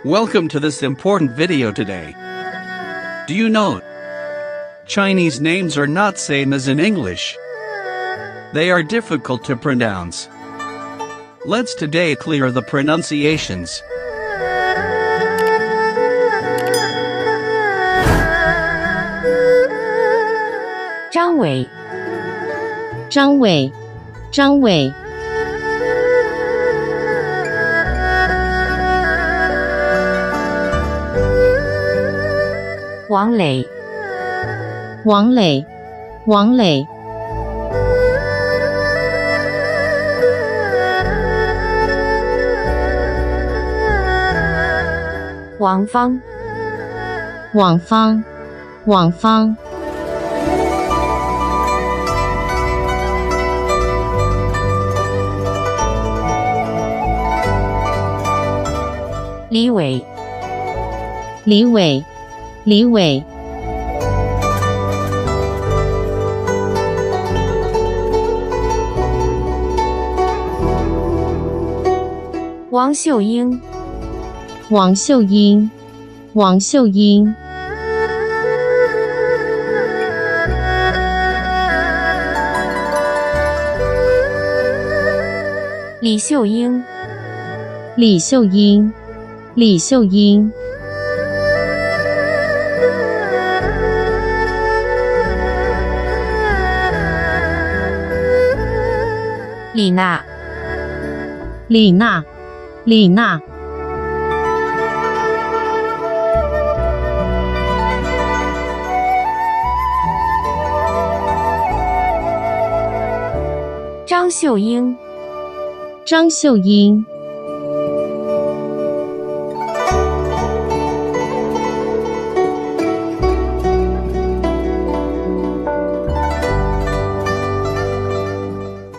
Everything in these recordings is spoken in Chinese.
Welcome to this important video today. Do you know? Chinese names are not same as in English. They are difficult to pronounce. Let's today clear the pronunciations. 张伟，张伟，张伟，王磊，王磊，王磊，王芳，王芳，王芳，李伟，李伟，李伟，王秀英，王秀英，王秀英，李秀英，李秀英，李秀英，李娜，李娜，李娜，张秀英，张秀英，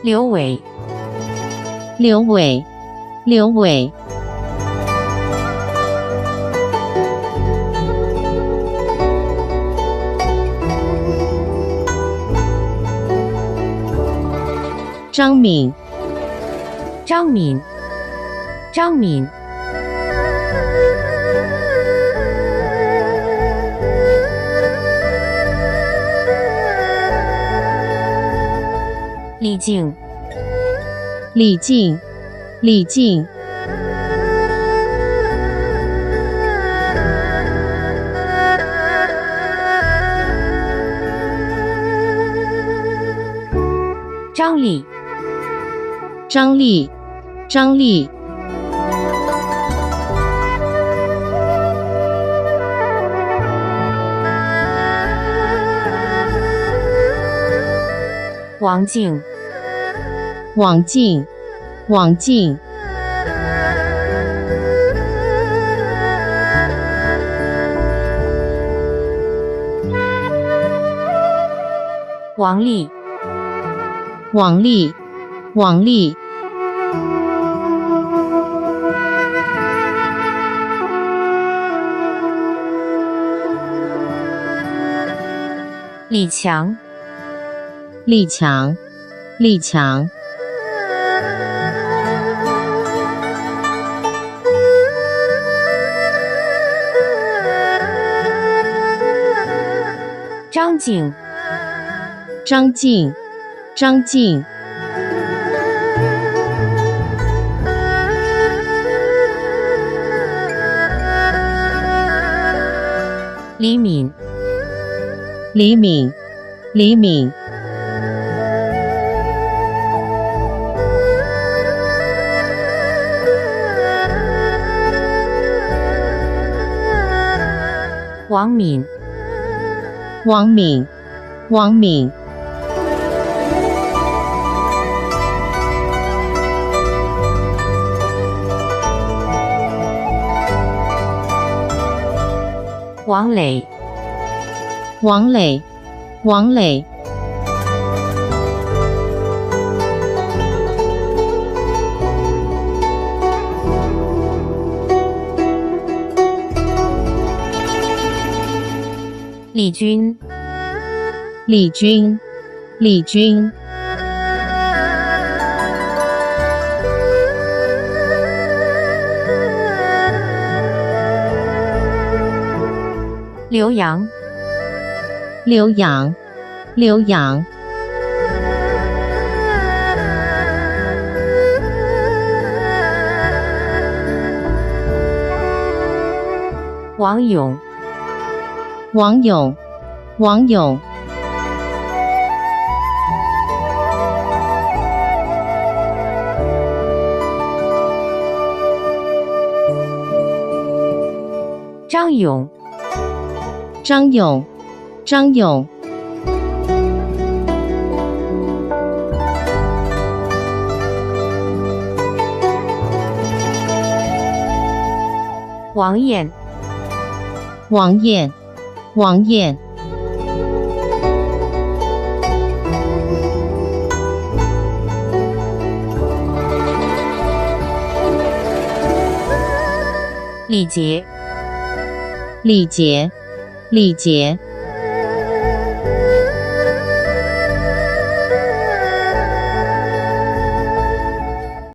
刘伟，刘伟，刘伟，张敏，张敏，张敏，李静，李静，李静，张丽，张丽，张丽，王静，王静，王静，王丽，王丽，王丽，李强，李强，李强，张静，张静，张静，李敏，李敏，李敏，王敏，王敏，王敏，王磊，王磊，王磊，李军，李军，李军，浏阳，浏阳，浏阳，王勇，王勇，王勇，张勇，张勇，张勇，王艳，王艳，王艳，李杰，李杰，李杰，